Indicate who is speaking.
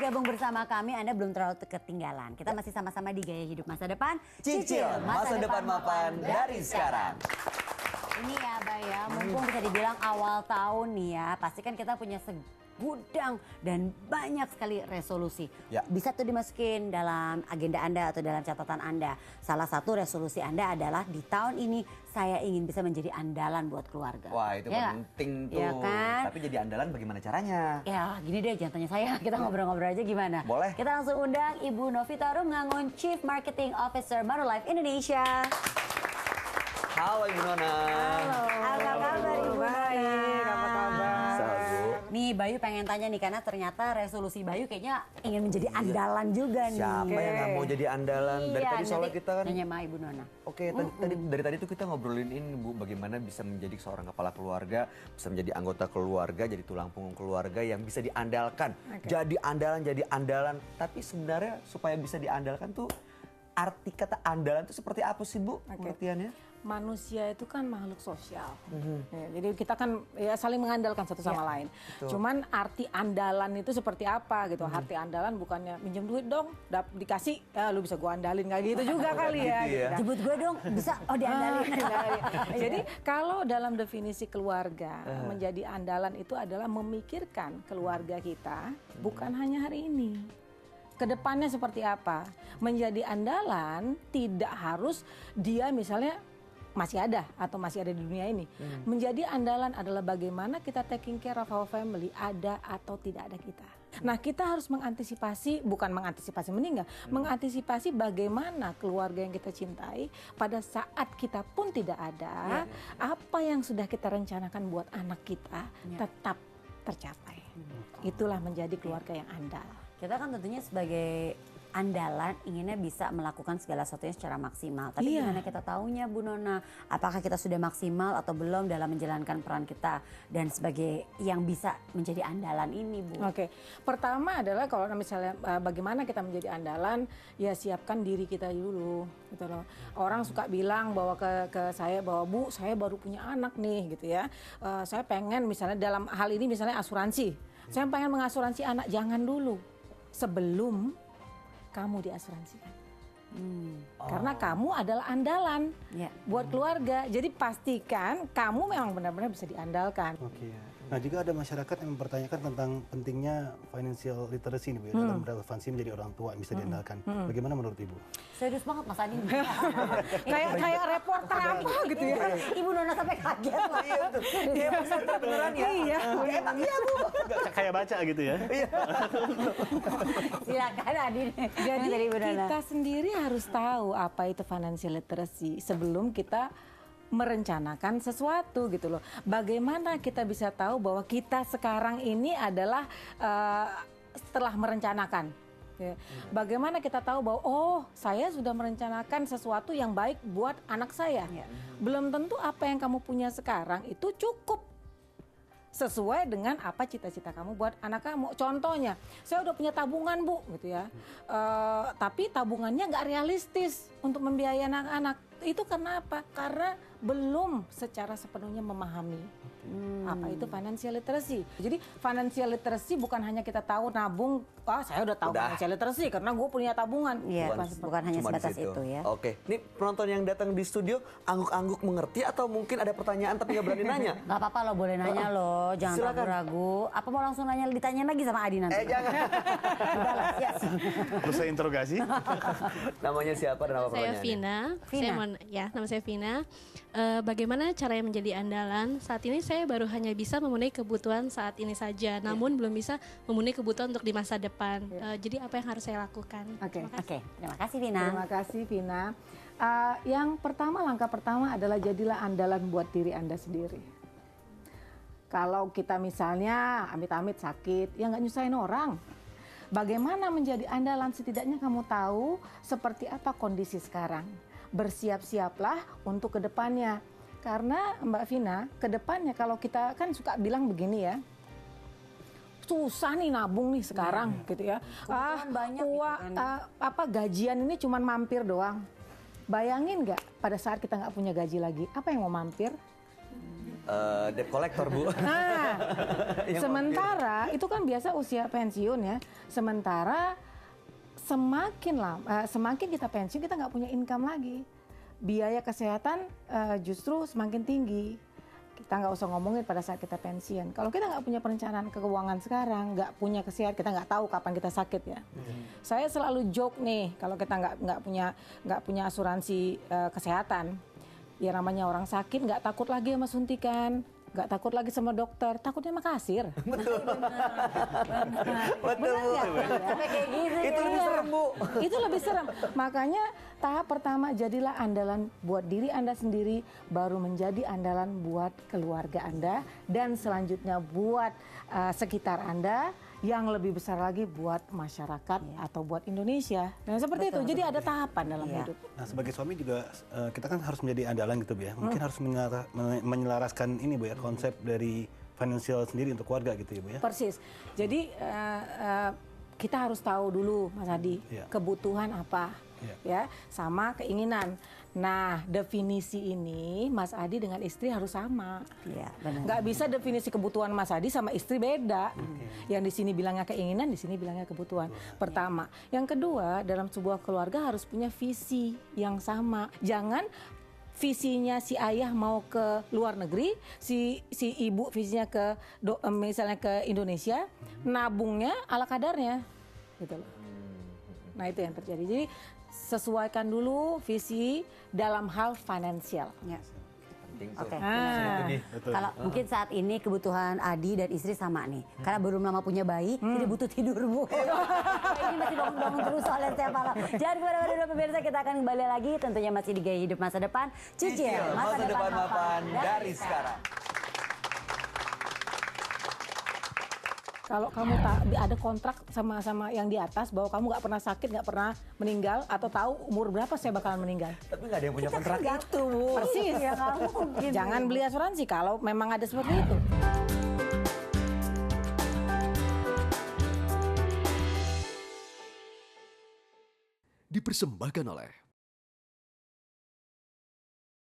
Speaker 1: bergabung bersama kami, Anda belum terlalu ketinggalan. Kita masih sama-sama di Gaya Hidup Masa Depan.
Speaker 2: Cicil masa depan mapan dari sekarang.
Speaker 1: Ini ya, Bay ya, mumpung bisa dibilang awal tahun nih ya, pasti kan kita punya segudang dan banyak sekali resolusi.
Speaker 2: Ya.
Speaker 1: Bisa tuh dimasukin dalam agenda Anda atau dalam catatan Anda. Salah satu resolusi Anda adalah di tahun ini saya ingin bisa menjadi andalan buat keluarga.
Speaker 2: Wah, itu
Speaker 1: ya
Speaker 2: penting tuh.
Speaker 1: Ya kan?
Speaker 2: Tapi jadi andalan bagaimana caranya?
Speaker 1: Ya gini deh, jangan tanya saya, kita ngobrol-ngobrol aja gimana.
Speaker 2: Boleh.
Speaker 1: Kita langsung undang Ibu Novita Rumngangun, Chief Marketing Officer Manulife Indonesia.
Speaker 2: Halo Ibu Nona.
Speaker 1: Halo. Apa kabar Ibu Nona?
Speaker 3: Baik, apa kabar?
Speaker 2: Salut.
Speaker 1: Nih Bayu pengen tanya nih, karena ternyata resolusi Bayu kayaknya ingin menjadi andalan juga nih.
Speaker 2: Siapa yang nggak mau jadi andalan? Dari tadi soalnya
Speaker 1: nanti
Speaker 2: kita kan.
Speaker 1: nanya sama Ibu Nona.
Speaker 2: Oke, dari tadi tuh kita ngobrolin ini Bu, bagaimana bisa menjadi seorang kepala keluarga, bisa menjadi anggota keluarga, jadi tulang punggung keluarga yang bisa diandalkan. Jadi andalan. Tapi sebenarnya supaya bisa diandalkan tuh arti kata andalan itu seperti apa sih Bu pengertiannya?
Speaker 3: Manusia itu kan makhluk sosial. Ya, jadi kita kan ya saling mengandalkan satu sama lain.
Speaker 2: betul.
Speaker 3: Cuman arti andalan itu seperti apa gitu. Arti andalan bukannya minjem duit dong, dikasih, ya lu bisa gua andalin, kayak gitu juga kali ya.
Speaker 2: Gitu ya.
Speaker 3: Gitu.
Speaker 1: Jemput gue dong, bisa? Oh diandalin.
Speaker 3: Jadi kalau dalam definisi keluarga, menjadi andalan itu adalah memikirkan keluarga kita bukan hanya hari ini. Kedepannya seperti apa? Menjadi andalan tidak harus dia misalnya masih ada atau masih ada di dunia ini. Menjadi andalan adalah bagaimana kita taking care of our family, ada atau tidak ada kita. Nah, kita harus mengantisipasi, bukan mengantisipasi meninggal, mengantisipasi bagaimana keluarga yang kita cintai pada saat kita pun tidak ada, apa yang sudah kita rencanakan buat anak kita tetap tercapai. Itulah menjadi keluarga yang andal.
Speaker 1: Kita kan tentunya sebagai andalan inginnya bisa melakukan segala sesuatunya secara maksimal. Tapi gimana kita taunya Bu Nona? Apakah kita sudah maksimal atau belum dalam menjalankan peran kita dan sebagai yang bisa menjadi andalan ini Bu?
Speaker 3: Oke, pertama adalah kalau misalnya bagaimana kita menjadi andalan, ya siapkan diri kita dulu, gitu loh. Orang suka bilang bahwa ke saya bahwa Bu, saya baru punya anak nih, gitu ya. Saya pengen misalnya dalam hal ini misalnya asuransi, saya pengen mengasuransi anak, jangan dulu sebelum kamu diasuransikan. Karena kamu adalah andalan buat keluarga. Jadi pastikan kamu memang benar-benar bisa diandalkan.
Speaker 4: Oke. Nah, juga ada masyarakat yang mempertanyakan tentang pentingnya financial literacy nih Bu, ya, dalam relevansi menjadi orang tua yang bisa diandalkan. Bagaimana menurut Ibu?
Speaker 1: Serius banget Mas Adi.
Speaker 3: Kayak reporter apa gitu ya.
Speaker 1: Ibu Nona sampai kaget loh.
Speaker 2: Iya tuh. Dia presenter beneran ya.
Speaker 3: Iya.
Speaker 2: Emang iya Bu.
Speaker 4: Kayak baca gitu ya?
Speaker 1: Silakan Adi.
Speaker 3: Jadi
Speaker 1: Dari Ibu Nona.
Speaker 3: kita sendiri harus tahu apa itu financial literacy sebelum kita merencanakan sesuatu gitu loh. Bagaimana kita bisa tahu bahwa kita sekarang ini adalah setelah merencanakan. Ya. Bagaimana kita tahu bahwa oh saya sudah merencanakan sesuatu yang baik buat anak saya. Belum tentu apa yang kamu punya sekarang itu cukup sesuai dengan apa cita-cita kamu buat anak kamu. Contohnya, saya udah punya tabungan Bu, gitu ya. Tapi tabungannya nggak realistis untuk membiayai anak-anak. Itu karena apa? Karena belum secara sepenuhnya memahami apa itu financial literacy. Jadi financial literacy bukan hanya kita tahu nabung, saya udah tahu financial literacy karena gue punya tabungan.
Speaker 1: Iya, bukan hanya
Speaker 2: Cuma di
Speaker 1: sebatas
Speaker 2: situ.
Speaker 1: itu ya.
Speaker 2: Oke, ini penonton yang datang di studio angguk-angguk mengerti atau mungkin ada pertanyaan tapi nggak berani nanya?
Speaker 1: Gak apa-apa loh, boleh nanya loh, jangan
Speaker 2: Silakan.
Speaker 1: ragu-ragu. Apa mau langsung ditanya lagi sama Adi nanti?
Speaker 2: Jangan.
Speaker 1: Udah lah, yes.
Speaker 4: Terus saya interogasi.
Speaker 2: Namanya siapa dan apa
Speaker 5: Saya
Speaker 2: pertanyaannya?
Speaker 5: Vina. Nama saya Vina. Bagaimana caranya menjadi andalan? Saat ini saya baru hanya bisa memenuhi kebutuhan saat ini saja, namun belum bisa memenuhi kebutuhan untuk di masa depan. Jadi apa yang harus saya lakukan?
Speaker 3: Oke.
Speaker 1: Oke, terima kasih Vina.
Speaker 3: Terima kasih Vina. Yang pertama, langkah pertama adalah jadilah andalan buat diri Anda sendiri. Kalau kita misalnya amit-amit sakit, ya nggak nyusahin orang. Bagaimana menjadi andalan, setidaknya kamu tahu seperti apa kondisi sekarang. Bersiap-siaplah untuk kedepannya. Karena Mbak Vina, kedepannya kalau kita kan suka bilang begini ya, susah nih nabung nih sekarang gitu ya.
Speaker 1: Banyak gitu kan.
Speaker 3: Gajian ini cuma mampir doang. Bayangin nggak pada saat kita nggak punya gaji lagi, apa yang mau mampir?
Speaker 2: debt collector, Bu.
Speaker 3: Nah,
Speaker 2: Yang
Speaker 3: sementara itu kan biasa usia pensiun ya. Sementara semakin kita pensiun kita nggak punya income lagi. Biaya kesehatan justru semakin tinggi. Kita nggak usah ngomongin pada saat kita pensiun. Kalau kita nggak punya perencanaan keuangan sekarang, nggak punya kesehatan, kita nggak tahu kapan kita sakit ya. Saya selalu joke nih kalau kita nggak punya asuransi kesehatan. Ya namanya orang sakit nggak takut lagi sama suntikan, nggak takut lagi sama dokter, takutnya sama kasir.
Speaker 2: Betul,
Speaker 3: Benar
Speaker 2: Bu.
Speaker 3: nggak?
Speaker 1: Sampai kayak gitu.
Speaker 2: Itu lebih serem, Bu.
Speaker 3: Itu lebih serem. Makanya tahap pertama jadilah andalan buat diri Anda sendiri, baru menjadi andalan buat keluarga Anda, dan selanjutnya buat sekitar Anda, yang lebih besar lagi buat masyarakat atau buat Indonesia. Dan seperti itu. Jadi ada tahapan dalam hidup.
Speaker 4: Nah, sebagai suami juga kita kan harus menjadi andalan gitu Bu ya. Mungkin harus menyelaraskan ini Bu ya, konsep dari financial sendiri untuk keluarga gitu ya Bu ya.
Speaker 3: Persis. Jadi kita harus tahu dulu Mas Adi,
Speaker 4: Iya.
Speaker 3: kebutuhan apa, ya, sama keinginan. Nah, definisi ini Mas Adi dengan istri harus sama.
Speaker 1: Iya, benar.
Speaker 3: Nggak bisa definisi kebutuhan Mas Adi sama istri beda. Yang di sini bilangnya keinginan, di sini bilangnya kebutuhan. Pertama, yang kedua, dalam sebuah keluarga harus punya visi yang sama. Jangan visinya si ayah mau ke luar negeri, si ibu visinya ke misalnya ke Indonesia, nabungnya ala kadarnya, gitu loh. Nah itu yang terjadi. Jadi sesuaikan dulu visi dalam hal finansial.
Speaker 1: Ya.
Speaker 2: Penting tuh.
Speaker 1: Oke.
Speaker 4: Betul.
Speaker 1: Kalau mungkin saat ini kebutuhan Adi dan istri sama nih. Karena belum lama punya bayi, jadi butuh tidur, Bu. Ini masih bangun-bangun terus soalnya setiap malam. Jangan kemana-mana dulu pemirsa, kita akan kembali lagi tentunya masih di Gaya Hidup Masa Depan. Cicil
Speaker 2: Masa depan mapan dari sekarang.
Speaker 3: Kalau kamu ada kontrak sama yang di atas bahwa kamu nggak pernah sakit, nggak pernah meninggal, atau tahu umur berapa saya bakalan meninggal.
Speaker 2: Tapi nggak ada yang punya kontrak itu, Bu.
Speaker 3: Persis.
Speaker 1: Ya nggak mungkin.
Speaker 3: Jangan beli asuransi kalau memang ada seperti itu.
Speaker 6: Dipersembahkan oleh